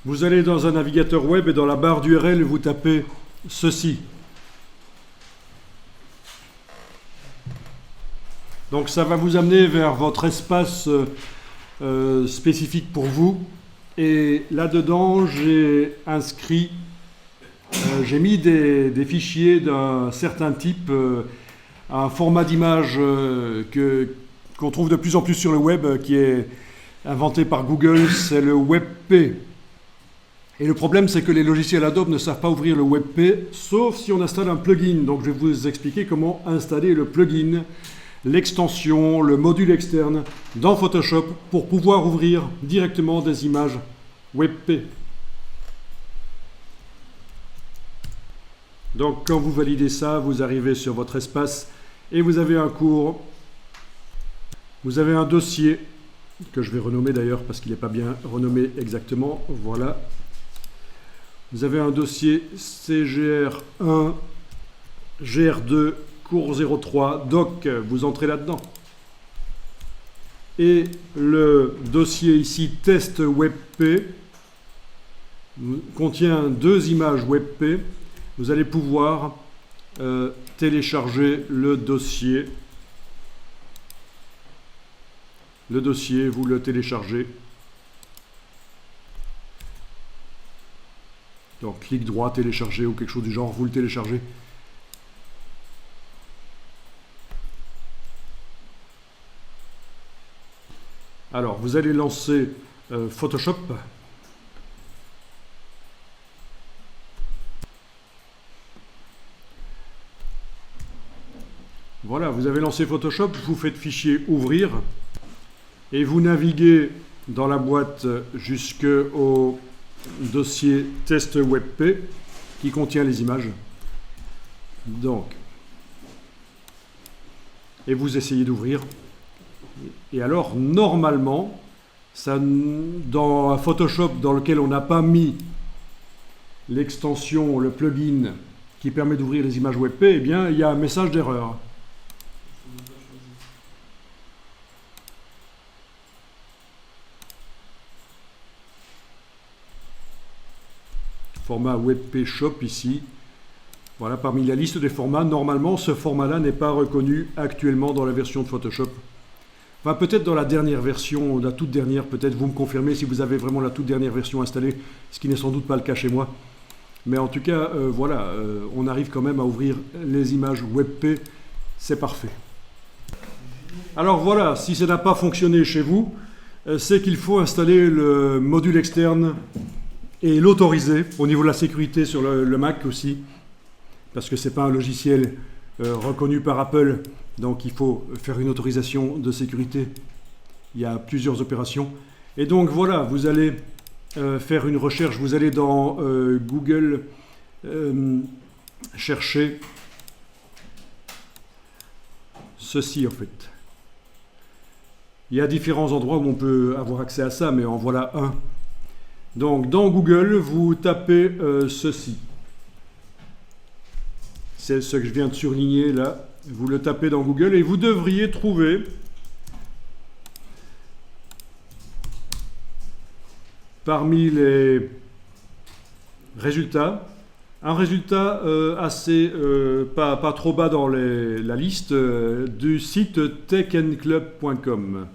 Vous allez dans un navigateur web et dans la barre d'URL, vous tapez ceci. Donc ça va vous amener vers votre espace spécifique pour vous. Et là-dedans, j'ai inscrit, j'ai mis des fichiers d'un certain type, un format d'image qu'on trouve de plus en plus sur le web, qui est inventé par Google, c'est le WebP. Et le problème, c'est que les logiciels Adobe ne savent pas ouvrir le WebP, sauf si on installe un plugin. Donc je vais vous expliquer comment installer le plugin, l'extension, le module externe dans Photoshop pour pouvoir ouvrir directement des images WebP. Donc quand vous validez ça, vous arrivez sur votre espace et vous avez un cours, vous avez un dossier que je vais renommer d'ailleurs parce qu'il n'est pas bien renommé exactement. Voilà. Vous avez un dossier CGR1, GR2, cours 03, doc, vous entrez là-dedans. Et le dossier ici, test WebP, contient 2 images WebP. Vous allez pouvoir télécharger le dossier. Le dossier, vous le téléchargez. Donc, clic droit, télécharger ou quelque chose du genre, vous le téléchargez. Alors, vous allez lancer Photoshop. Voilà, vous avez lancé Photoshop, vous faites fichier ouvrir et vous naviguez dans la boîte jusqu'au dossier test WebP qui contient les images. Donc, et vous essayez d'ouvrir. Et alors, normalement, ça, dans un Photoshop dans lequel on n'a pas mis l'extension, le plugin qui permet d'ouvrir les images WebP, eh bien, il y a un message d'erreur. Format WebP Shop ici. Voilà, parmi la liste des formats, normalement, ce format-là n'est pas reconnu actuellement dans la version de Photoshop. Enfin, peut-être dans la dernière version, la toute dernière, peut-être vous me confirmez si vous avez vraiment la toute dernière version installée, ce qui n'est sans doute pas le cas chez moi. Mais en tout cas, voilà, on arrive quand même à ouvrir les images WebP, c'est parfait. Alors voilà, si ça n'a pas fonctionné chez vous, c'est qu'il faut installer le module externe et l'autoriser au niveau de la sécurité sur le Mac aussi, parce que ce n'est pas un logiciel reconnu par Apple, donc il faut faire une autorisation de sécurité. Il y a plusieurs opérations. Et donc voilà, vous allez faire une recherche, vous allez dans Google chercher ceci en fait. Il y a différents endroits où on peut avoir accès à ça, mais en voilà un. Donc dans Google, vous tapez ceci. C'est ce que je viens de surligner là. Vous le tapez dans Google et vous devriez trouver parmi les résultats un résultat assez pas trop bas dans la liste du site techandclub.com.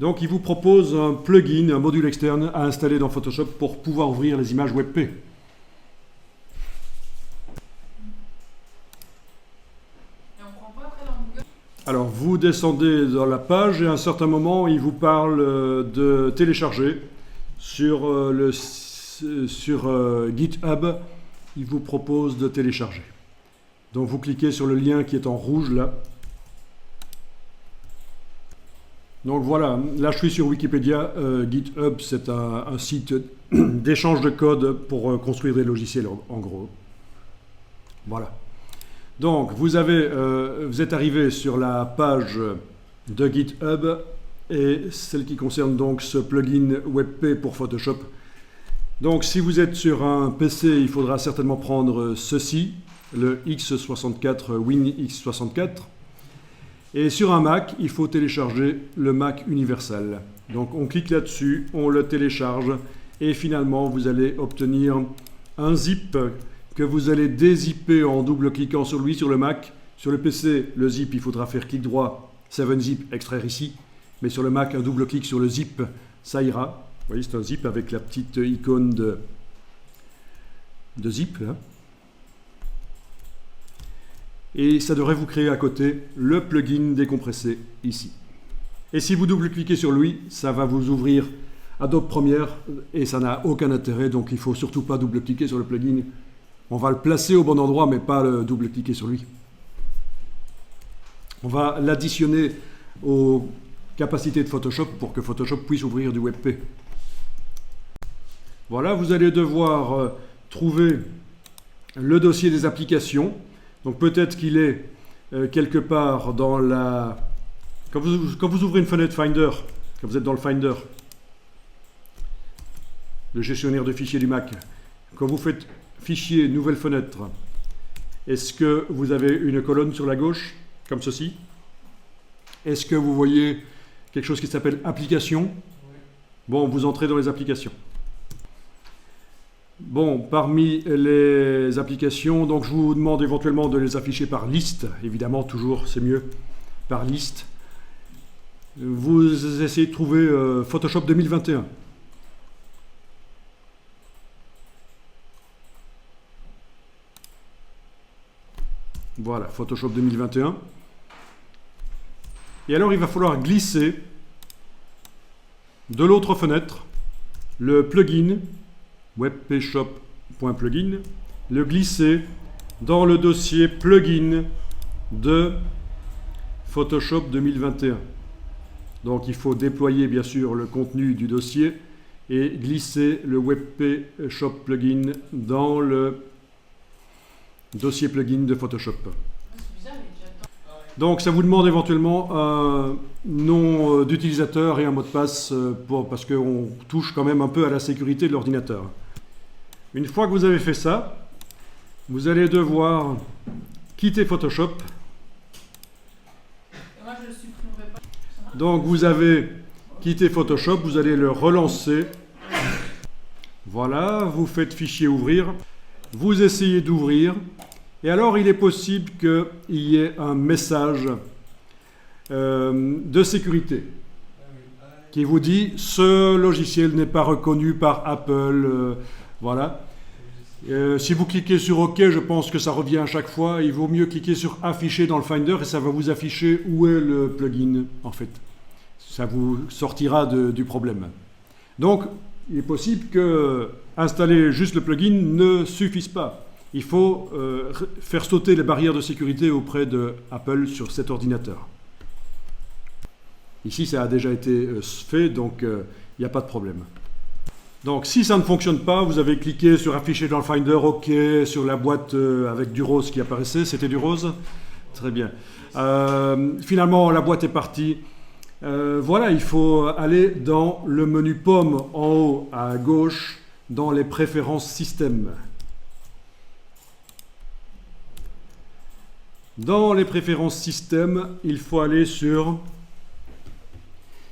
Donc il vous propose un plugin, un module externe à installer dans Photoshop pour pouvoir ouvrir les images WebP. Alors vous descendez dans la page et à un certain moment il vous parle de télécharger sur GitHub, il vous propose de télécharger. Donc vous cliquez sur le lien qui est en rouge là. Donc voilà, là je suis sur Wikipédia. GitHub c'est un site d'échange de code pour construire des logiciels en gros. Voilà. Donc vous êtes arrivé sur la page de GitHub et celle qui concerne donc ce plugin WebP pour Photoshop. Donc si vous êtes sur un PC, il faudra certainement prendre ceci, le x64, WinX64. Et sur un Mac, il faut télécharger le Mac Universal. Donc on clique là-dessus, on le télécharge et finalement vous allez obtenir un zip que vous allez dézipper en double-cliquant sur lui, sur le Mac. Sur le PC, le zip, il faudra faire clic droit, 7-zip, extraire ici. Mais sur le Mac, un double-clic sur le zip, ça ira. Vous voyez, c'est un zip avec la petite icône de zip, là. Et ça devrait vous créer à côté le plugin décompressé ici. Et si vous double-cliquez sur lui, ça va vous ouvrir Adobe Premiere et ça n'a aucun intérêt, donc il ne faut surtout pas double-cliquer sur le plugin. On va le placer au bon endroit, mais pas le double-cliquer sur lui. On va l'additionner aux capacités de Photoshop pour que Photoshop puisse ouvrir du WebP. Voilà, vous allez devoir trouver le dossier des applications. Donc peut-être qu'il est quelque part dans la... Quand vous ouvrez une fenêtre Finder, quand vous êtes dans le Finder, le gestionnaire de fichiers du Mac, quand vous faites Fichier, Nouvelle fenêtre, est-ce que vous avez une colonne sur la gauche, comme ceci? Est-ce que vous voyez quelque chose qui s'appelle Applications? Bon, vous entrez dans les applications. Bon, parmi les applications, donc je vous demande éventuellement de les afficher par liste. Évidemment, toujours, c'est mieux, par liste. Vous essayez de trouver Photoshop 2021. Voilà, Photoshop 2021. Et alors, il va falloir glisser de l'autre fenêtre le plugin webpshop.plugin, le glisser dans le dossier plugin de Photoshop 2021. Donc il faut déployer bien sûr le contenu du dossier et glisser le webpshop plugin dans le dossier plugin de Photoshop. Donc ça vous demande éventuellement un nom d'utilisateur et un mot de passe parce qu'on touche quand même un peu à la sécurité de l'ordinateur. Une fois que vous avez fait ça, vous allez devoir quitter Photoshop. Moi, je le supprimerai pas. Donc vous avez quitté Photoshop, vous allez le relancer. Voilà, vous faites fichier ouvrir. Vous essayez d'ouvrir. Et alors il est possible qu'il y ait un message de sécurité qui vous dit « Ce logiciel n'est pas reconnu par Apple ». Voilà. Si vous cliquez sur OK, je pense que ça revient à chaque fois. Il vaut mieux cliquer sur Afficher dans le Finder et ça va vous afficher où est le plugin en fait. Ça vous sortira du problème. Donc, il est possible que installer juste le plugin ne suffise pas. Il faut faire sauter les barrières de sécurité auprès de Apple sur cet ordinateur. Ici, ça a déjà été fait, donc il n'y a pas de problème. Donc, si ça ne fonctionne pas, vous avez cliqué sur Afficher dans le Finder, OK, sur la boîte avec du rose qui apparaissait. C'était du rose? Très bien. Finalement, la boîte est partie. Voilà, il faut aller dans le menu Pomme en haut à gauche, dans les préférences système. Dans les préférences système, il faut aller sur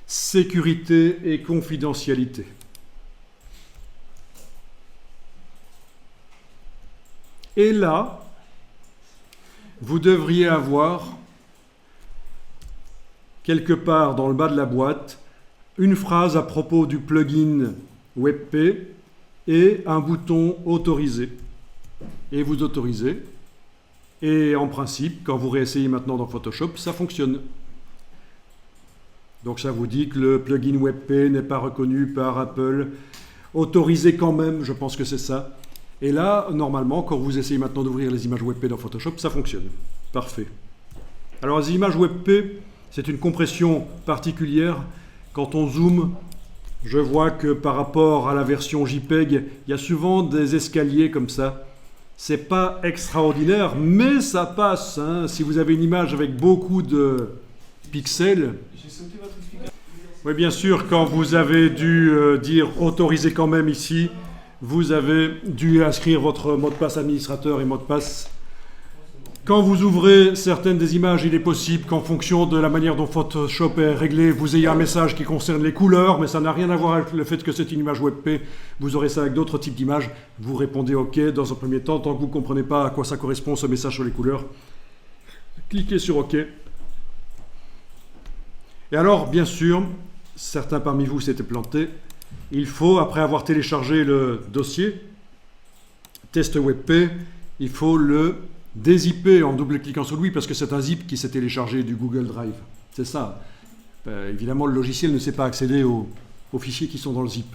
Sécurité et confidentialité. Et là, vous devriez avoir quelque part dans le bas de la boîte une phrase à propos du plugin WebP et un bouton Autoriser. Et vous autorisez. Et en principe, quand vous réessayez maintenant dans Photoshop, ça fonctionne. Donc ça vous dit que le plugin WebP n'est pas reconnu par Apple. Autorisé quand même, je pense que c'est ça. Et là, normalement, quand vous essayez maintenant d'ouvrir les images WebP dans Photoshop, ça fonctionne. Parfait. Alors les images WebP, c'est une compression particulière. Quand on zoome, je vois que par rapport à la version JPEG, il y a souvent des escaliers comme ça. C'est pas extraordinaire, mais ça passe. Hein. Si vous avez une image avec beaucoup de pixels... Oui, bien sûr, quand vous avez dû dire « autoriser quand même » ici, vous avez dû inscrire votre mot de passe administrateur et mot de passe. Quand vous ouvrez certaines des images, il est possible qu'en fonction de la manière dont Photoshop est réglé, vous ayez un message qui concerne les couleurs, mais ça n'a rien à voir avec le fait que c'est une image WebP. Vous aurez ça avec d'autres types d'images. Vous répondez OK dans un premier temps, tant que vous ne comprenez pas à quoi ça correspond ce message sur les couleurs. Cliquez sur OK. Et alors, bien sûr, certains parmi vous s'étaient plantés. Il faut, après avoir téléchargé le dossier, test WebP, il faut le dézipper en double-cliquant sur lui parce que c'est un zip qui s'est téléchargé du Google Drive. C'est ça. Évidemment, le logiciel ne sait pas accéder aux fichiers qui sont dans le zip.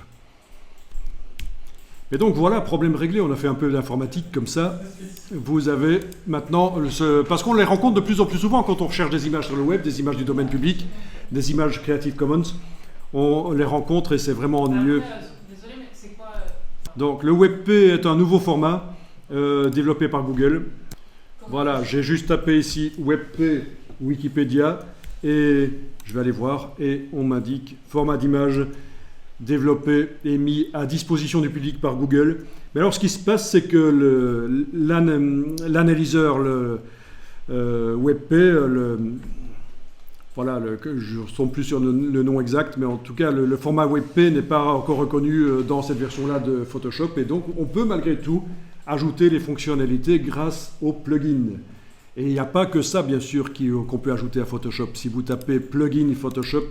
Et donc voilà, problème réglé. On a fait un peu d'informatique comme ça. Vous avez maintenant, parce qu'on les rencontre de plus en plus souvent quand on recherche des images sur le web, des images du domaine public, des images Creative Commons, on les rencontre et c'est vraiment ennuyeux. Désolé, mais c'est quoi Donc le WebP est un nouveau format développé par Google. Voilà, j'ai juste tapé ici WebP Wikipédia et je vais aller voir et on m'indique format d'image développé et mis à disposition du public par Google. Mais alors ce qui se passe, c'est que l'analyseur, WebP, voilà, je ne retombe plus sur le nom exact, mais en tout cas le format WebP n'est pas encore reconnu dans cette version-là de Photoshop et donc on peut malgré tout ajouter les fonctionnalités grâce aux plugins. Et il n'y a pas que ça, bien sûr, qu'on peut ajouter à Photoshop. Si vous tapez plugin Photoshop,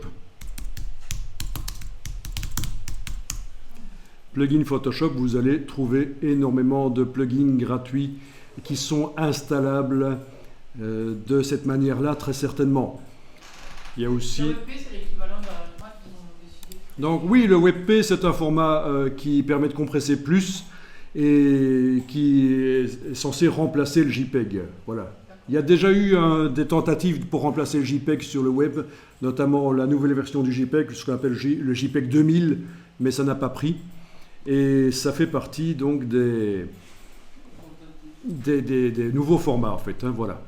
vous allez trouver énormément de plugins gratuits qui sont installables de cette manière-là, très certainement. Il y a aussi... Le WebP, c'est l'équivalent d'un format qu'ils ont décidé. Donc oui, le WebP, c'est un format qui permet de compresser plus et qui est censé remplacer le JPEG. Voilà. Il y a déjà eu des tentatives pour remplacer le JPEG sur le web, notamment la nouvelle version du JPEG, ce qu'on appelle le JPEG 2000, mais ça n'a pas pris. Et ça fait partie donc des nouveaux formats en fait. Hein, voilà.